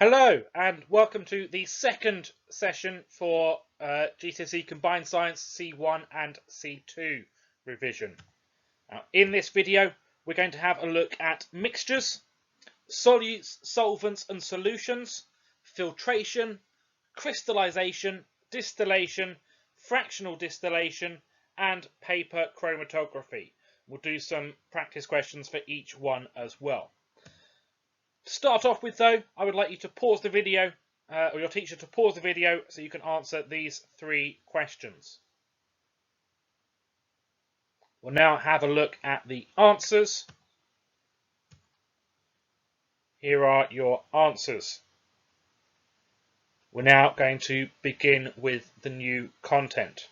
Hello and welcome to the second session for GCSE Combined Science C1 and C2 revision. Now, in this video we're going to have a look at mixtures, solutes, solvents and solutions, filtration, crystallization, distillation, fractional distillation and paper chromatography. We'll do some practice questions for each one as well. To start off with though, I would like you to pause the video, or your teacher to pause the video so you can answer these three questions. We'll now have a look at the answers. Here are your answers. We're now going to begin with the new content.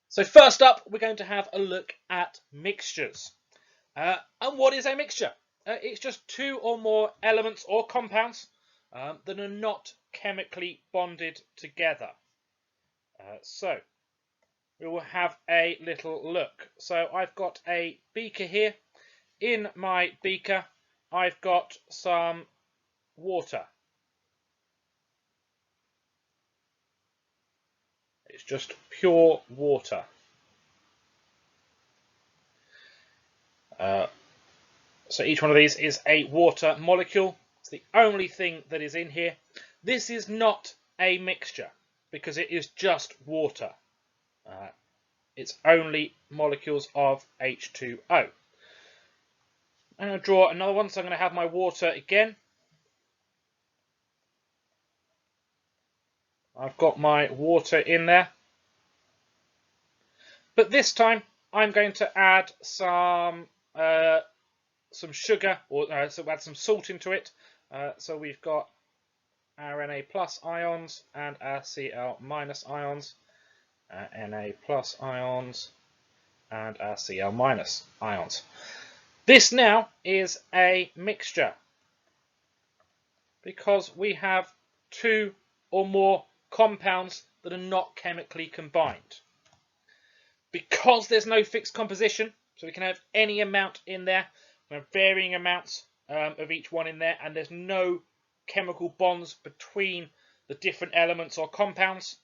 So first up, we're going to have a look at mixtures. And what is a mixture? It's just two or more elements or compounds that are not chemically bonded together. So we will have a little look. So I've got a beaker here. In my beaker, I've got some water. It's just pure water. So each one of these is a water molecule. It's the only thing that is in here. This is not a mixture because it is just water. It's only molecules of H2O. I'm going to draw another one, so I'm going to have my water again. I've got my water in there. But this time I'm going to add some sugar, or so add some salt into it. So we've got our Na plus ions and our Cl minus ions, Na plus ions and our Cl minus ions. This now is a mixture because we have two or more compounds that are not chemically combined. Because there's no fixed composition, so we can have any amount in there. We have varying amounts of each one in there, and there's no chemical bonds between the different elements or compounds.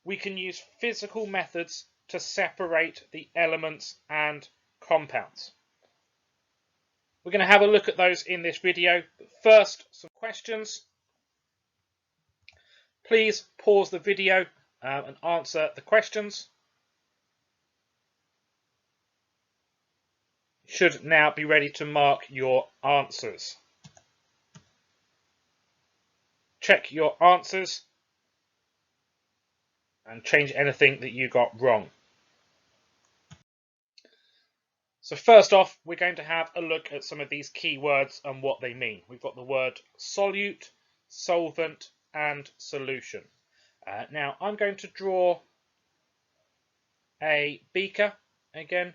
We can use physical methods to separate the elements and compounds. We're going to have a look at those in this video, but first some questions. Please pause the video and answer the questions. You should now be ready to mark your answers. Check your answers and change anything that you got wrong. So first off, we're going to have a look at some of these key words and what they mean. We've got the word solute, solvent and solution. Now I'm going to draw a beaker again,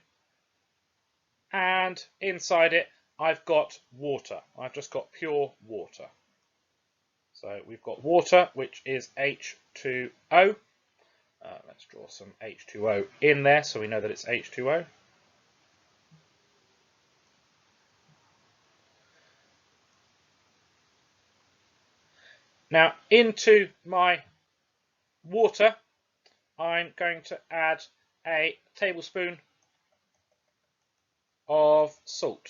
and inside it I've got water. I've just got pure water. So we've got water, which is H2O. Let's draw some H2O in there so we know that it's H2O. Now into my water I'm going to add a tablespoon of salt.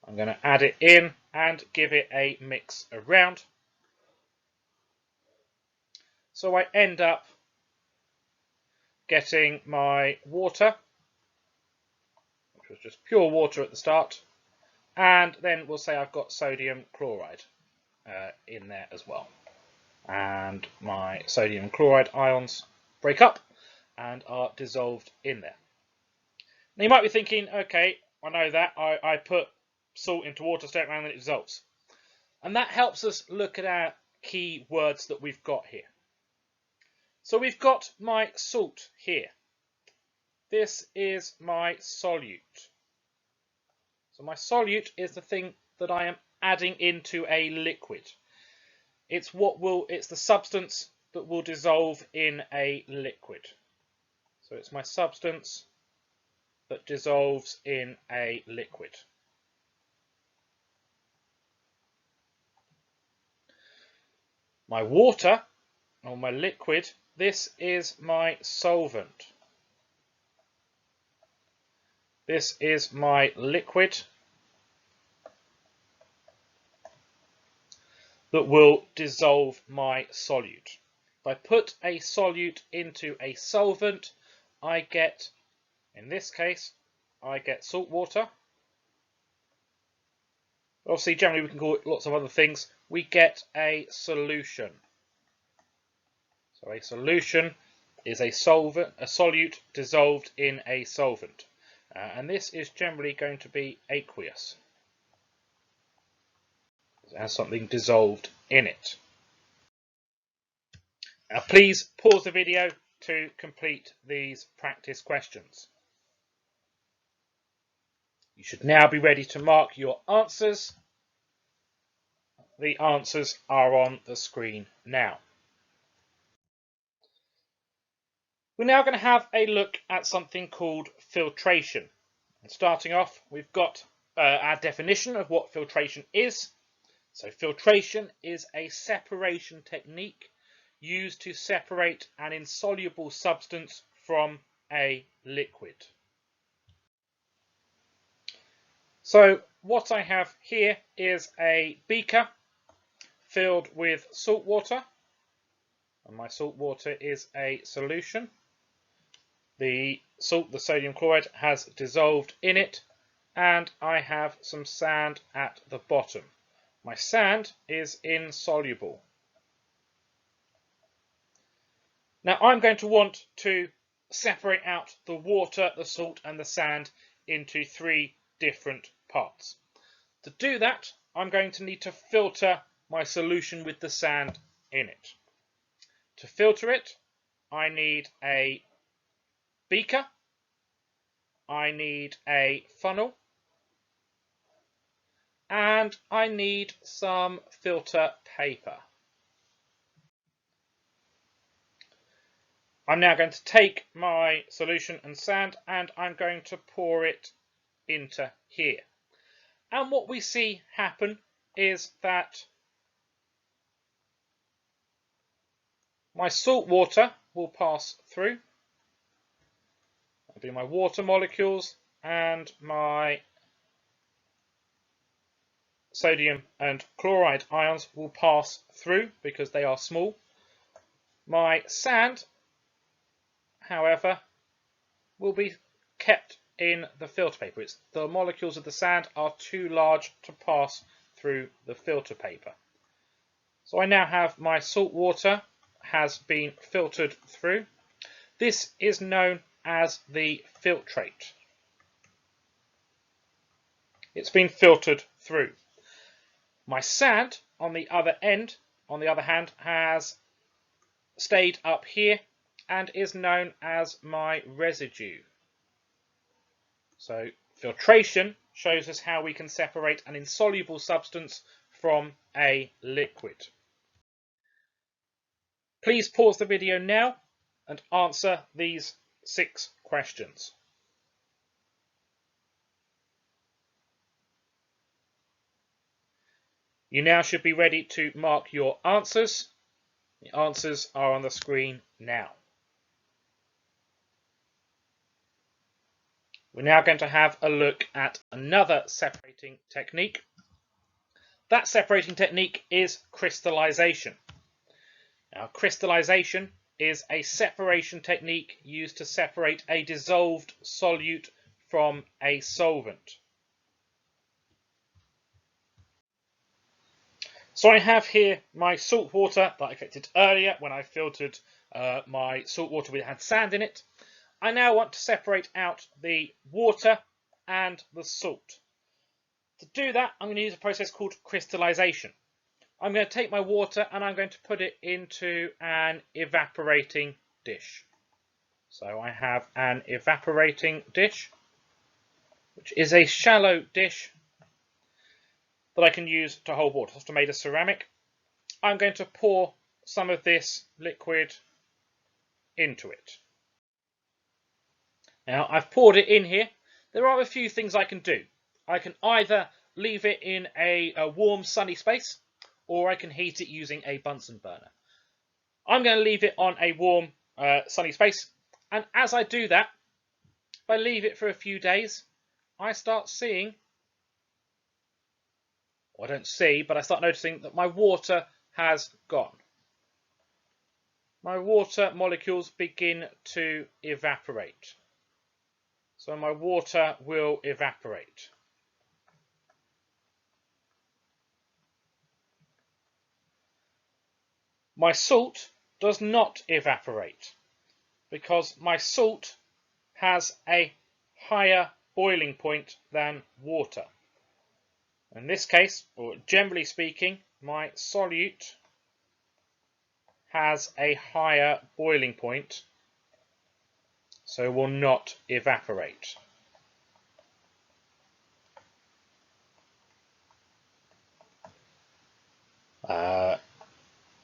I'm going to add it in and give it a mix around. So I end up getting my water, which was just pure water at the start, and then we'll say I've got sodium chloride in there as well. And my sodium chloride ions break up and are dissolved in there. Now you might be thinking, okay, I know that, I put salt into water, stir it around and it dissolves. And that helps us look at our key words that we've got here. So we've got my salt here. This is my solute. So my solute is the thing that I am adding into a liquid. It's the substance that will dissolve in a liquid. So it's my substance that dissolves in a liquid. My water, or my liquid, this is my solvent. This is my liquid that will dissolve my solute. If I put a solute into a solvent, I get, in this case, I get salt water. Obviously, generally we can call it lots of other things. We get a solution. So a solution is a solvent, a solute dissolved in a solvent. And this is generally going to be aqueous. It has something dissolved in it. Now please pause the video to complete these practice questions. You should now be ready to mark your answers. The answers are on the screen now. We're now going to have a look at something called filtration. And starting off, we've got our definition of what filtration is. So filtration is a separation technique used to separate an insoluble substance from a liquid. So what I have here is a beaker filled with salt water, and my salt water is a solution. The salt, the sodium chloride, has dissolved in it, and I have some sand at the bottom. My sand is insoluble. Now I'm going to want to separate out the water, the salt and the sand into three different parts. To do that, I'm going to need to filter my solution with the sand in it. To filter it, I need a beaker, I need a funnel, and I need some filter paper. I'm now going to take my solution and sand and I'm going to pour it into here. And what we see happen is that my salt water will pass through. That'll be my water molecules, and my sodium and chloride ions will pass through because they are small. My sand, however, will be kept in the filter paper. The molecules of the sand are too large to pass through the filter paper. So I now have my salt water has been filtered through. This is known as the filtrate. It's been filtered through. My sand, on the other hand, has stayed up here and is known as my residue. So filtration shows us how we can separate an insoluble substance from a liquid. Please pause the video now and answer these 6 questions. You now should be ready to mark your answers. The answers are on the screen now. We're now going to have a look at another separating technique. That separating technique is crystallization. Now, crystallization is a separation technique used to separate a dissolved solute from a solvent. So I have here my salt water that I collected earlier when I filtered my salt water that had sand in it. I now want to separate out the water and the salt. To do that, I'm going to use a process called crystallization. I'm going to take my water and I'm going to put it into an evaporating dish. So I have an evaporating dish, which is a shallow dish that I can use to hold water. It's made of ceramic. I'm going to pour some of this liquid into it. Now I've poured it in here. There are a few things I can do. I can either leave it in a warm sunny space, or I can heat it using a Bunsen burner. I'm going to leave it on a warm sunny space, and as I do that, if I leave it for a few days, I start seeing, or I don't see, but I start noticing that my water has gone. My water molecules begin to evaporate. So my water will evaporate. My salt does not evaporate because my salt has a higher boiling point than water. In this case, or generally speaking, my solute has a higher boiling point, so will not evaporate.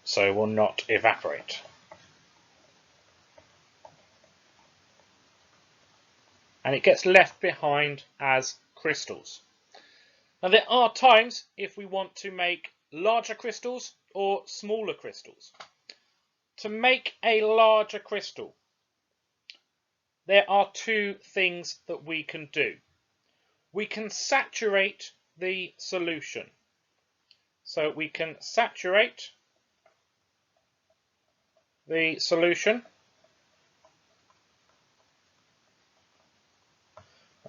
So will not evaporate. And it gets left behind as crystals. Now there are times if we want to make larger crystals or smaller crystals. To make a larger crystal, there are two things that we can do. We can saturate the solution. So we can saturate the solution.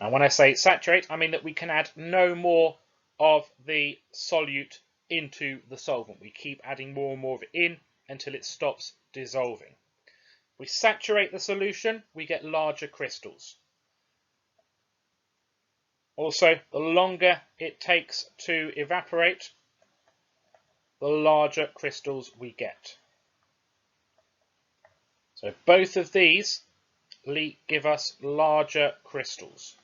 And when I say saturate, I mean that we can add no more of the solute into the solvent. We keep adding more and more of it in until it stops dissolving. We saturate the solution, we get larger crystals. Also, the longer it takes to evaporate, the larger crystals we get. So both of these give us larger crystals.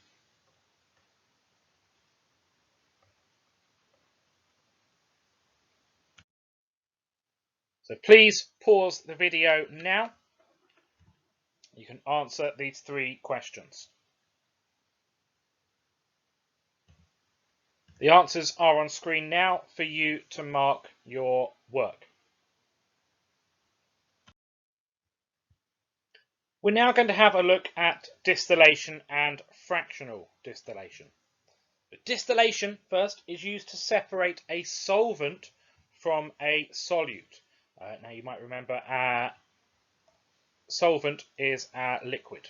So please pause the video now. You can answer these three questions. The answers are on screen now for you to mark your work. We're now going to have a look at distillation and fractional distillation. Distillation, first, is used to separate a solvent from a solute. Now you might remember our solvent is our liquid,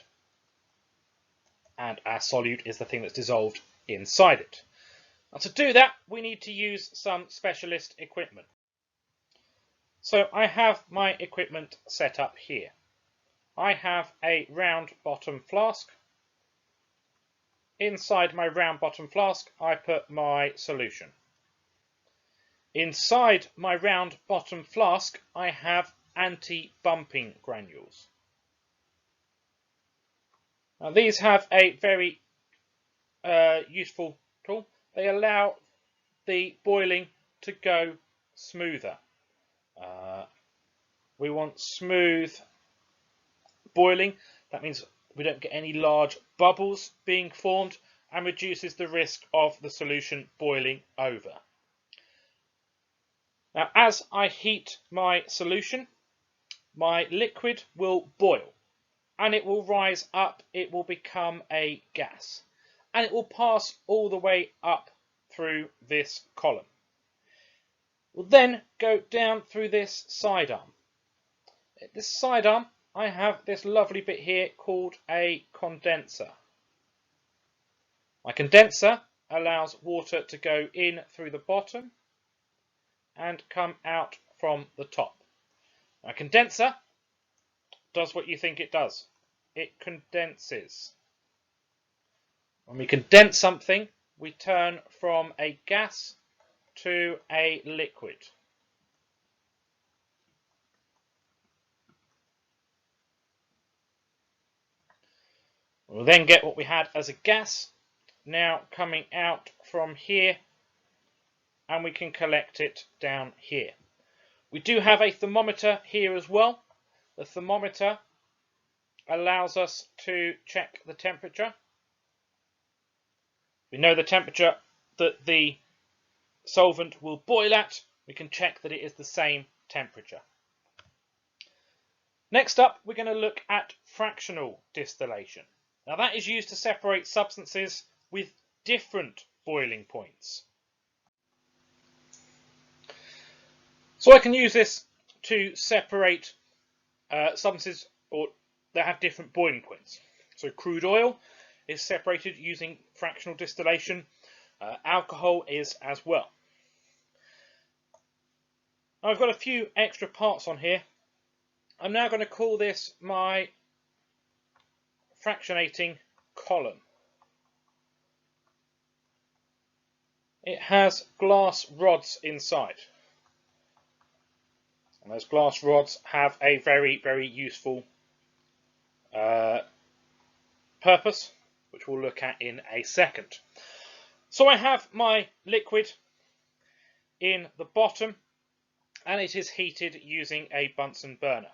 and our solute is the thing that's dissolved inside it. Now to do that, we need to use some specialist equipment. So I have my equipment set up here. I have a round bottom flask. Inside my round bottom flask, I put my solution. Inside my round bottom flask, I have anti-bumping granules. Now these have a very useful tool. They allow the boiling to go smoother. We want smooth boiling. That means we don't get any large bubbles being formed and reduces the risk of the solution boiling over. Now, as I heat my solution, my liquid will boil and it will rise up. It will become a gas and it will pass all the way up through this column. We'll then go down through this side arm. At this side arm, I have this lovely bit here called a condenser. My condenser allows water to go in through the bottom and come out from the top. My condenser does what you think it does. It condenses. When we condense something, we turn from a gas to a liquid. We'll then get what we had as a gas now coming out from here, and we can collect it down here. We do have a thermometer here as well. The thermometer allows us to check the temperature. We know the temperature that the solvent will boil at. We can check that it is the same temperature. Next up, we're going to look at fractional distillation. Now that is used to separate substances with different boiling points. So I can use this to separate substances that have different boiling points. So crude oil is separated using fractional distillation. Alcohol is as well. Now I've got a few extra parts on here. I'm now going to call this my fractionating column. It has glass rods inside. And those glass rods have a very, very useful purpose, which we'll look at in a second. So I have my liquid in the bottom, and it is heated using a Bunsen burner.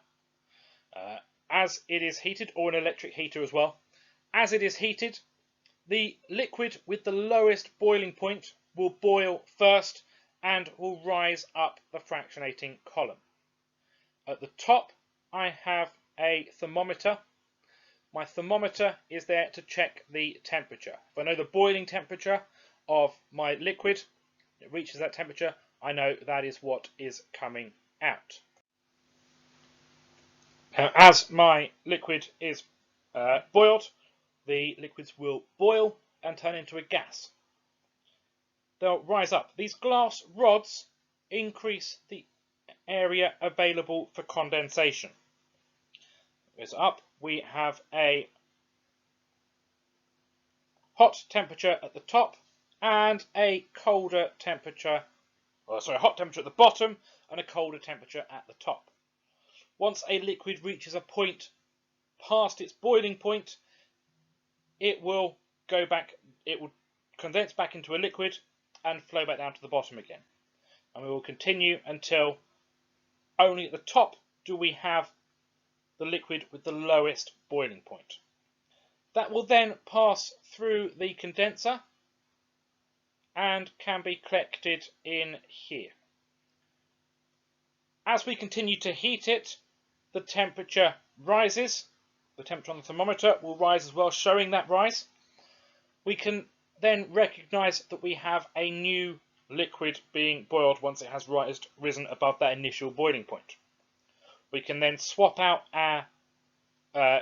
As it is heated, or an electric heater as well, as it is heated, the liquid with the lowest boiling point will boil first and will rise up the fractionating column. At the top, I have a thermometer. My thermometer is there to check the temperature. If I know the boiling temperature of my liquid, it reaches that temperature, I know that is what is coming out. Now, as my liquid is boiled, the liquids will boil and turn into a gas. They'll rise up. These glass rods increase the area available for condensation. It's up. We have a hot temperature at the top and a colder temperature, hot temperature at the bottom and a colder temperature at the top. Once a liquid reaches a point past its boiling point, it will go back, it will condense back into a liquid and flow back down to the bottom again. And we will continue until only at the top do we have the liquid with the lowest boiling point. That will then pass through the condenser and can be collected in here. As we continue to heat it, the temperature rises. The temperature on the thermometer will rise as well, showing that rise. We can then recognise that we have a new liquid being boiled once it has risen above that initial boiling point. We can then swap out our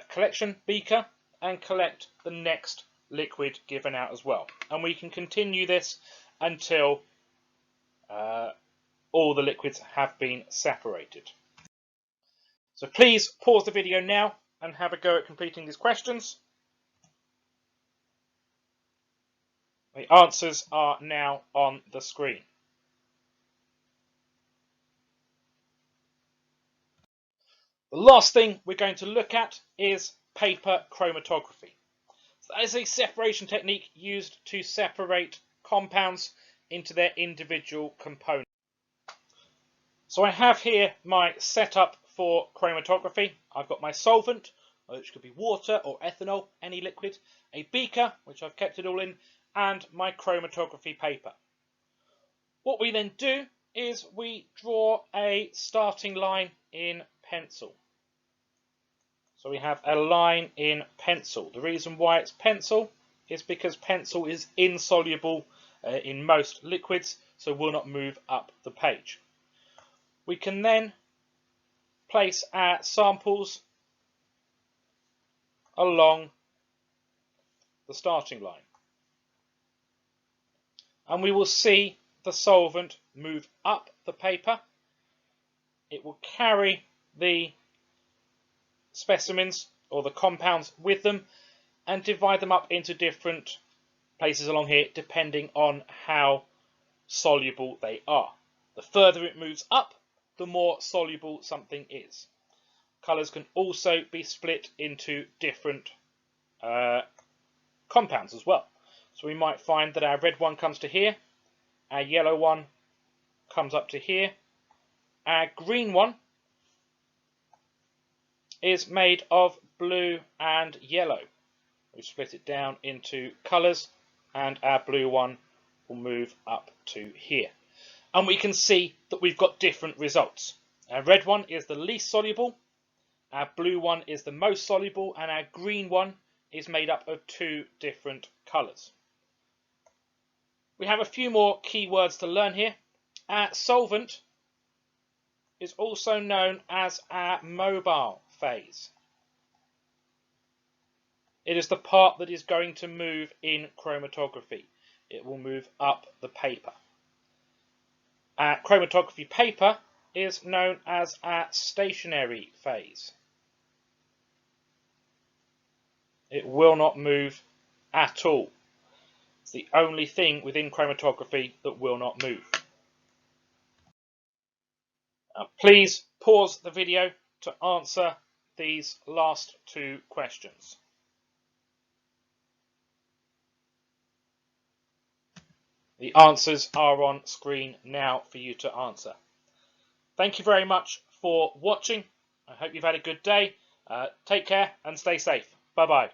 collection beaker and collect the next liquid given out as well. And we can continue this until all the liquids have been separated. So please pause the video now and have a go at completing these questions. The answers are now on the screen. The last thing we're going to look at is paper chromatography. So that is a separation technique used to separate compounds into their individual components. So I have here my setup for chromatography. I've got my solvent, which could be water or ethanol, any liquid, a beaker, which I've kept it all in, and my chromatography paper. What we then do is we draw a starting line in pencil. So we have a line in pencil. The reason why it's pencil is because pencil is insoluble in most liquids, so will not move up the page. We can then place our samples along the starting line. And we will see the solvent move up the paper. It will carry the specimens or the compounds with them and divide them up into different places along here depending on how soluble they are. The further it moves up, the more soluble something is. Colours can also be split into different compounds as well. So we might find that our red one comes to here, our yellow one comes up to here, our green one is made of blue and yellow. We split it down into colours and our blue one will move up to here. And we can see that we've got different results. Our red one is the least soluble, our blue one is the most soluble, and our green one is made up of two different colours. We have a few more key words to learn here. Our solvent is also known as our mobile phase. It is the part that is going to move in chromatography. It will move up the paper. Our chromatography paper is known as our stationary phase. It will not move at all. It's the only thing within chromatography that will not move. Please pause the video to answer these last two questions. The answers are on screen now for you to answer. Thank you very much for watching. I hope you've had a good day. Take care and stay safe. Bye-bye.